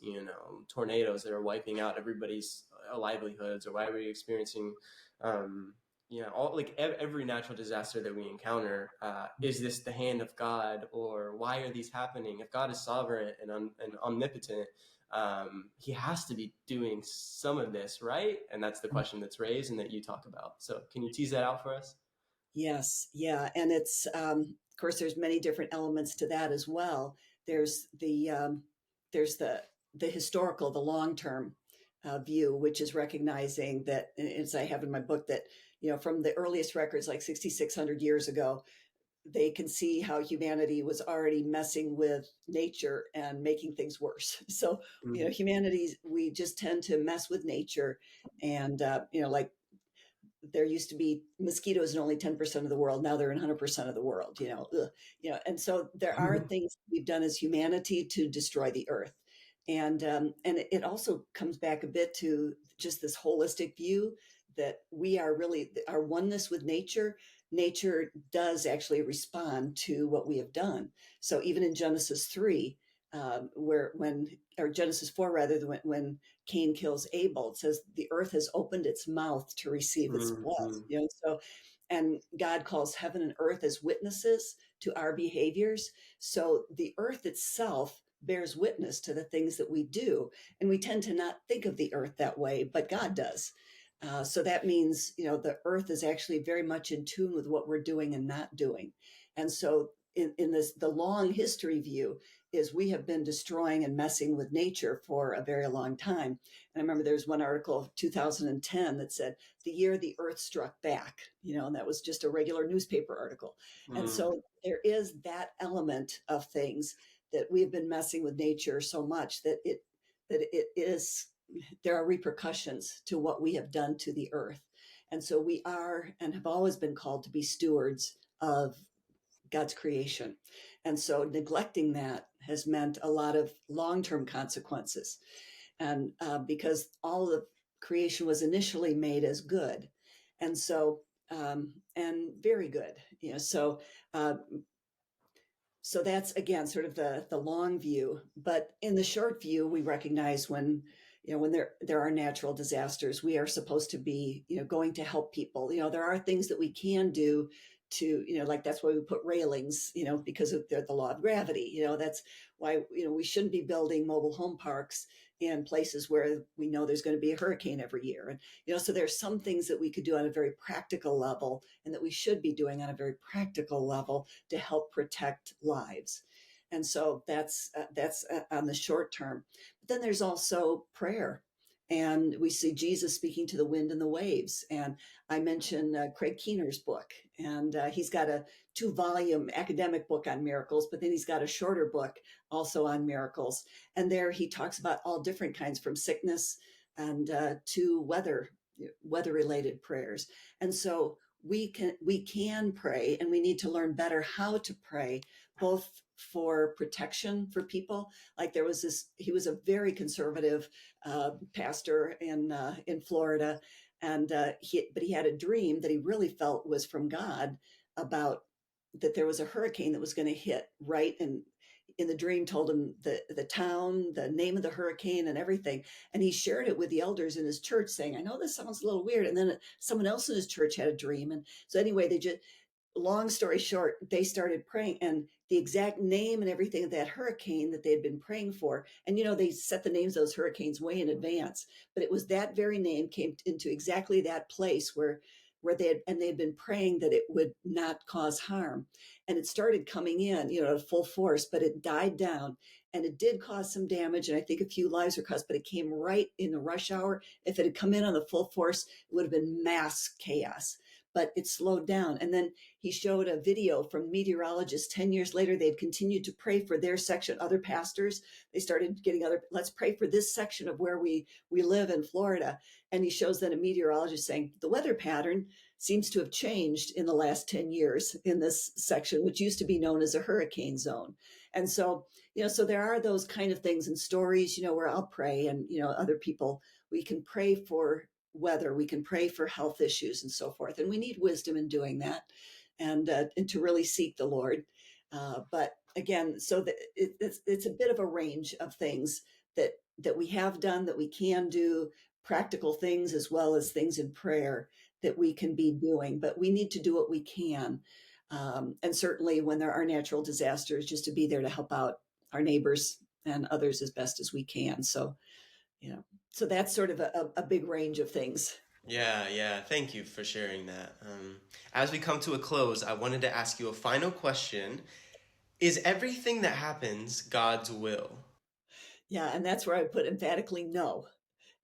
[SPEAKER 1] tornadoes that are wiping out everybody's livelihoods, or why are we experiencing all like every natural disaster that we encounter? Is this the hand of God, or why are these happening? If God is sovereign and omnipotent, he has to be doing some of this, right? And that's the question that's raised and that you talk about. So can you tease that out for us?
[SPEAKER 2] Yes, yeah, and it's of course there's many different elements to that as well. There's there's the historical, the long term view, which is recognizing that, as I have in my book, that from the earliest records, like 6,600 years ago, they can see how humanity was already messing with nature and making things worse. So
[SPEAKER 1] Mm-hmm.
[SPEAKER 2] humanity, we just tend to mess with nature, and like there used to be mosquitoes in only 10% of the world. Now they're in 100% of the world, and so there are things we've done as humanity to destroy the earth. And it also comes back a bit to just this holistic view that we are really our oneness with nature. Nature does actually respond to what we have done. So even in Genesis 3, where when or Genesis 4 rather, when Cain kills Abel, it says the earth has opened its mouth to receive its blood.
[SPEAKER 1] Mm-hmm.
[SPEAKER 2] So, and God calls heaven and earth as witnesses to our behaviors. So the earth itself bears witness to the things that we do, and we tend to not think of the earth that way, but God does. So that means the earth is actually very much in tune with what we're doing and not doing. And so in this the long history view is we have been destroying and messing with nature for a very long time. And I remember there's one article of 2010 that said the year the earth struck back, and that was just a regular newspaper article. And
[SPEAKER 1] Mm-hmm.
[SPEAKER 2] so there is that element of things that we have been messing with nature so much that it is there are repercussions to what we have done to the earth. And so we are and have always been called to be stewards of God's creation. And so neglecting that has meant a lot of long term consequences. And because all of creation was initially made as good. And so, and very good. Uh, so that's again sort of the long view. But in the short view, we recognize when there are natural disasters, we are supposed to be going to help people. There are things that we can do to like that's why we put railings, because of the law of gravity. That's why we shouldn't be building mobile home parks in places where we know there's going to be a hurricane every year. And so there's some things that we could do on a very practical level, and that we should be doing on a very practical level to help protect lives. And so that's on the short term. But then there's also prayer. And we see Jesus speaking to the wind and the waves. And I mentioned Craig Keener's book, and he's got a 2-volume academic book on miracles, but then he's got a shorter book also on miracles. And there he talks about all different kinds, from sickness and to weather related prayers. And so we can pray, and we need to learn better how to pray, both for protection for people. Like he was a very conservative pastor in Florida, and but he had a dream that he really felt was from God, about that there was a hurricane that was going to hit right in the dream, told him the town, the name of the hurricane, and everything. And he shared it with the elders in his church, saying, I know this sounds a little weird. And then someone else in his church had a dream. And so anyway, long story short, they started praying, and the exact name and everything of that hurricane that they had been praying for. And, they set the names of those hurricanes way in advance, but it was that very name came into exactly that place where they'd been praying that it would not cause harm. And it started coming in, at full force, but it died down, and it did cause some damage. And I think a few lives were caused, but it came right in the rush hour. If it had come in on the full force, it would have been mass chaos, but it slowed down. And then he showed a video from meteorologists 10 years later. They'd continued to pray for their section, other pastors. They started getting let's pray for this section of where we live in Florida. And he shows that a meteorologist saying the weather pattern seems to have changed in the last 10 years in this section, which used to be known as a hurricane zone. And so, so there are those kind of things and stories, where I'll pray, and, other people We can pray for weather, we can pray for health issues and so forth. And we need wisdom in doing that, and to really seek the Lord. But again, so that it's a bit of a range of things that we have done, that we can do, practical things as well as things in prayer that we can be doing. But we need to do what we can. And certainly when there are natural disasters, just to be there to help out our neighbors and others as best as we can. So, you know, so that's sort of a big range of things.
[SPEAKER 1] Yeah, yeah. Thank you for sharing that. As we come to a close, I wanted to ask you a final question. Is everything that happens God's will?
[SPEAKER 2] Yeah, and that's where I put emphatically no.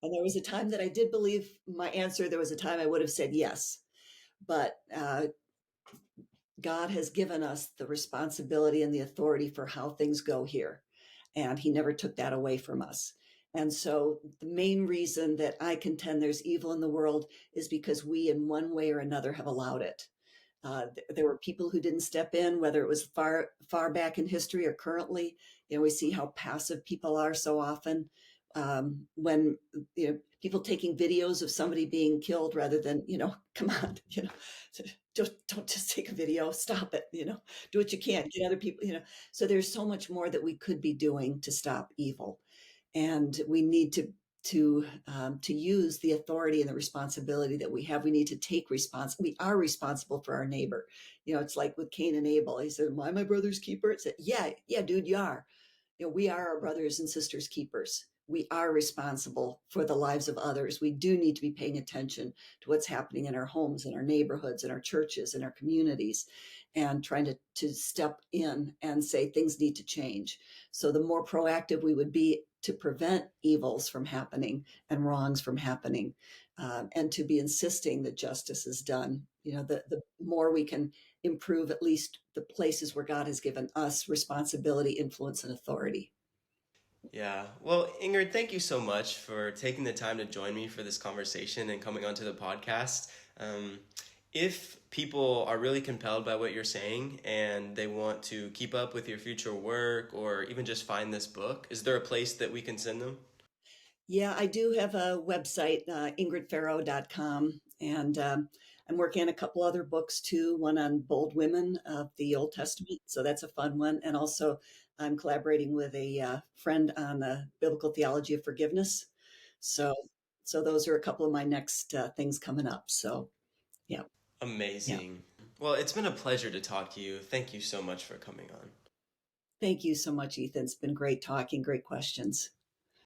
[SPEAKER 2] And there was a time that I did believe my answer. There was a time I would have said yes. But God has given us the responsibility and the authority for how things go here. And He never took that away from us. And so the main reason that I contend there's evil in the world is because we, in one way or another, have allowed it. There were people who didn't step in, whether it was far back in history or currently. We see how passive people are so often. When people taking videos of somebody being killed rather than come on, don't just take a video, stop it, do what you can, get other people. So there's so much more that we could be doing to stop evil, and we need to use the authority and the responsibility that we have. We need to take we are responsible for our neighbor. It's like with Cain and Abel. He said, "Am I my brother's keeper?" It said, yeah, dude, you are. We are our brothers and sisters keepers. We are responsible for the lives of others. We do need to be paying attention to what's happening in our homes, in our neighborhoods, in our churches, in our communities, and trying to step in and say things need to change. So the more proactive we would be to prevent evils from happening and wrongs from happening, and to be insisting that justice is done, the more we can improve at least the places where God has given us responsibility, influence, and authority.
[SPEAKER 1] Yeah. Well, Ingrid, thank you so much for taking the time to join me for this conversation and coming onto the podcast. If people are really compelled by what you're saying and they want to keep up with your future work or even just find this book, is there a place that we can send them?
[SPEAKER 2] Yeah, I do have a website, ingridfaro.com, and I'm working on a couple other books too, one on bold women of the Old Testament. So that's a fun one. And also, I'm collaborating with a friend on the biblical theology of forgiveness. So, so those are a couple of my next things coming up. So, yeah, yeah.
[SPEAKER 1] Amazing. Well, it's been a pleasure to talk to you. Thank you so much for coming on.
[SPEAKER 2] Thank you so much, Ethan. It's been great talking, great questions.